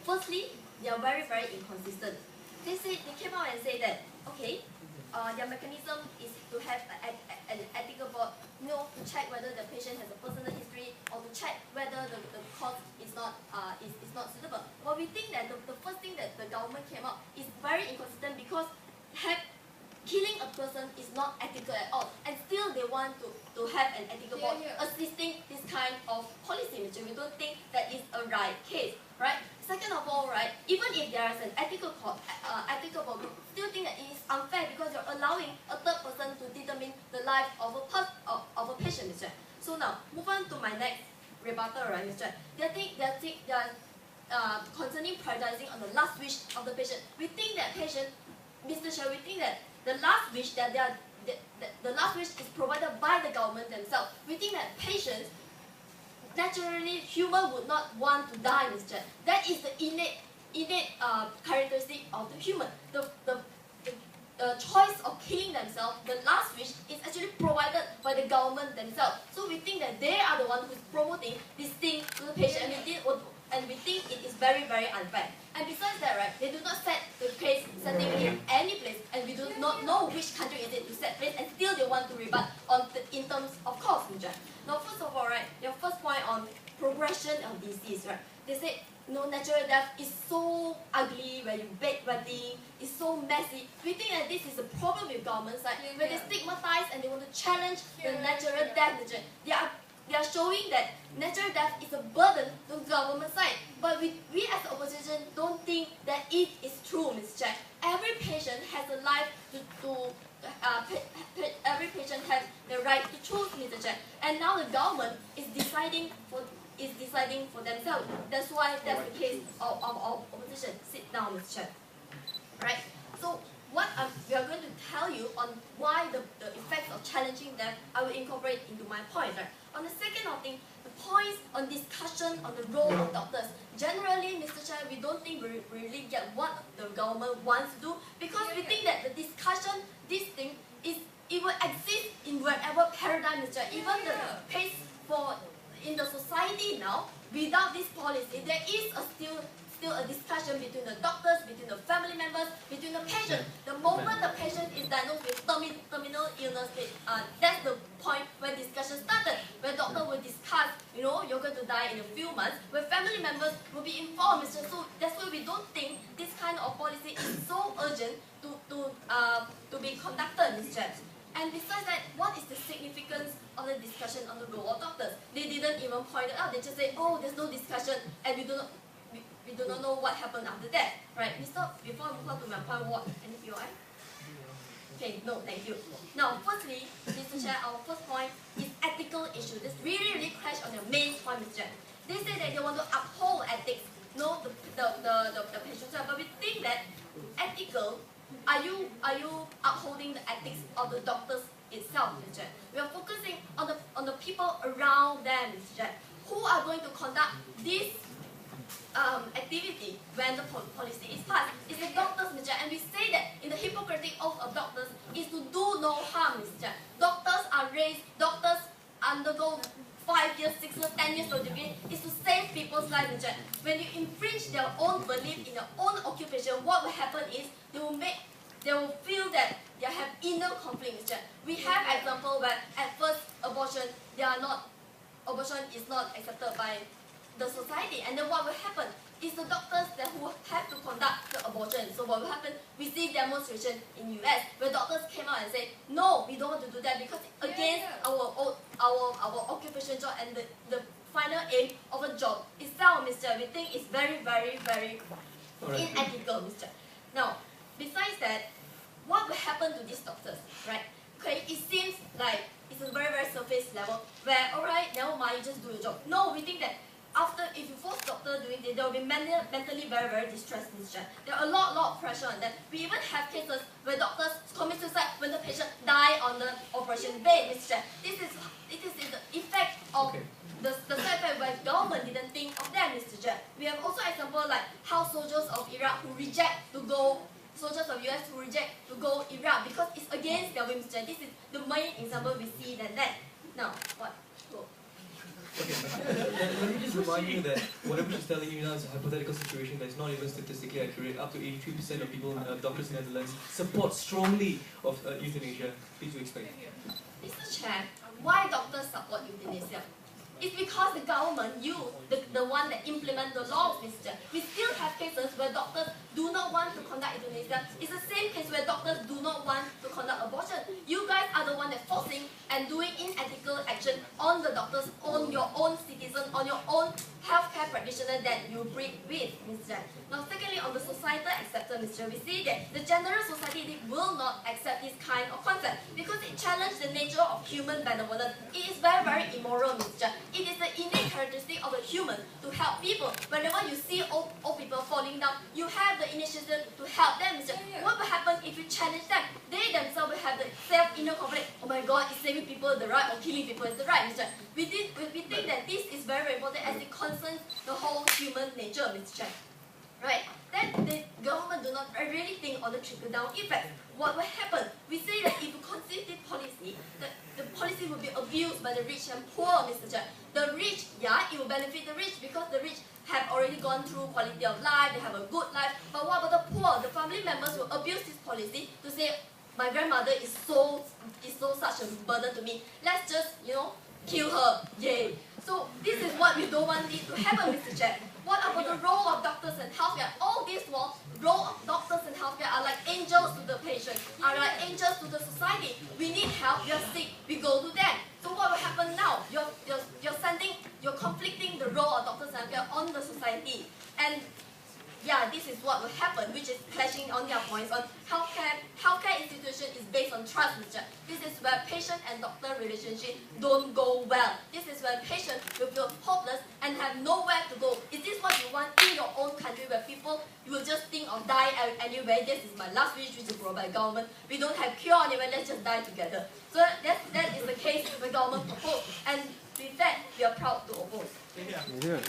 Firstly, they are very, very inconsistent. They came out and say that, okay, their mechanism is to have an ethical board, to check whether the patient has a personal history or to check whether the cause is not suitable. Well, we think that the first thing that the government came up is very inconsistent because killing a person is not ethical at all, and still they want to have an ethical board assisting this kind of policy, which we don't think that is a right case, right? Second of all, right, even if there is an ethical board, we still think that it is unfair because you're allowing a third person to determine the life of a patient, Mr. So now, move on to my next rebuttal, right, Mr. They are concerning prioritizing on the last wish of the patient. We think that Mr. Chair, we think that the last wish the last wish is provided by the government themselves. We think that patients, naturally, human would not want to die, Mr. That is the innate characteristic of the human. The choice of killing themselves, the last wish, is actually provided by the government themselves. So we think that they are the one who is promoting this thing to the patient, and we think it is very, very unfair. And besides that, right, they do not set the case setting in any place, and we do not know which country is it to set place, and still they want to rebut in terms of cost, Mr. Now, first of all, right, your first point on progression of disease, right, they say, natural death is so ugly, where you bedwetting, it's so messy. We think that this is a problem with government side, where they stigmatize and they want to challenge the natural death. They are showing that natural death is a burden to the government side. But we as the opposition don't think that it is true, Ms. Jack. Every patient has a life every patient has the right to choose, Mr. Jack. And now the government is deciding for themselves. That's why that's the case of opposition. Sit down, Mr. Chair. Right? So what we are going to tell you on why the effects of challenging them, I will incorporate into my point. Right? On the second thing, the points on discussion on the role of doctors. Generally, Mr. Chair, we don't think we really get what the government wants to do, because we think that the discussion, this thing, it will exist in whatever paradigm, Mr. Chair. Even the case in the society now, without this policy, there is still a discussion between the doctors, between the family members, between the patient. The moment the patient is diagnosed with terminal illness, that's the point where discussion started, where doctor will discuss, you're going to die in a few months, where family members will be informed, Mr. So that's why we don't think this kind of policy is so urgent to be conducted, Mr. And besides that, what is the significance of the discussion on the role of doctors? They didn't even point it out. They just say, oh, there's no discussion, and we do not know what happened after that, right? Before I move on to my point, what? Any POI? Okay, no, thank you. Now, firstly, Mr. Chair, our first point is ethical issue. This really crash on your main point, Mr. Chair. They say that they want to uphold ethics, the patient's right, but we think that ethical. Are you upholding the ethics of the doctors itself, Mr. Chair? We are focusing on the people around them, Mr. Chair, who are going to conduct this activity when the policy is passed. It's the doctors, Mr. Chair, and we say that in the Hippocratic Oath of doctors is to do no harm, Mr. Chair. Doctors are raised, doctors undergo 5 years, 6 years, 10 years of degree is to save people's lives, Mr. Chair. When you infringe their own belief in their own occupation, what will happen is they will feel that they have inner conflict, Mr. Chair. We have example where at first abortion is not accepted by the society, and then what will happen is the doctors who have to conduct the abortion. So what will happen? We see demonstration in US where doctors came out and said, no, we don't want to do that because it's against our occupation job and the final aim of a job itself, Mr. We think it's very unethical, Mr. Now, besides that, what will happen to these doctors, right? Okay, it seems like it's a very surface level where, alright, never mind, you just do your job. No, we think that if you force doctor doing this, they will be mentally very distressed, Mr. There are a lot of pressure on them. We even have cases where doctors commit suicide when the patient die on the operation bed, Mr. This is the effect of the side effect where government didn't think of them, Mr. We have also example like how soldiers of Iraq who reject to go, soldiers of US who reject to go Iraq because it's against their will, Mr. This is the main example we see that. Now, what? Go. Let me just remind you that whatever she's telling you now is a hypothetical situation that's not even statistically accurate. Up to 83% of people, doctors in the Netherlands, support strongly of euthanasia. Please do explain. Mr. Chair, why doctors support euthanasia? It's because the government, the one that implement the laws, Mr. Chair. We still have cases where doctors do not want to conduct euthanasia. It's the same case where doctors do not want to conduct abortion. You guys are the one that forcing and doing unethical action on the doctors, on your own citizens, on your own healthcare practitioner that you breed with, Mr. Chair. Now, secondly, on the societal acceptance, Mr. Chair, we see that the general society will not accept this kind of concept because it challenges the nature of human benevolence. It is very, very immoral, Mr. Chair. It is the innate characteristic of a human to help people. Whenever you see old people falling down, you have the initiative to help them, Mr. Chair. What will happen if you challenge them? They themselves will have the self-inner conflict. Oh my God, is saving people the right or killing people is the right, Mr. Chair. We think that this is very, very important as it concerns the whole human nature, Mr. Chair. Right? Then the government do not really think on the trickle-down effect. What will happen? We say that if you conceive this policy, the policy will be abused by the rich and poor, Mr. Chair. The rich, yeah, it will benefit the rich because the rich have already gone through quality of life, they have a good life. But what about the poor? The family members will abuse this policy to say, my grandmother is so such a burden to me. Let's just, kill her. Yay. So this is what we don't want it to happen, Mr. Chair. What about the role of doctors and healthcare? All these role of doctors and healthcare are like angels to the patient, are like angels to the society. We need help, we are sick, we go to them. So what will happen now? You're conflicting the role of doctors and healthcare on the society. And yeah, this is what will happen, which is clashing on their points on healthcare. Healthcare institution is based on trust, Mr. This is where patient and doctor relationship don't go well. This is where patient will feel hopeless and have nowhere to go. Is this what you want in your own country where people will just think of die anyway? This is my last wish, which is brought by government. We don't have cure anyway, let's just die together. So that is the case the government proposed. And with that, we are proud to oppose. Yeah.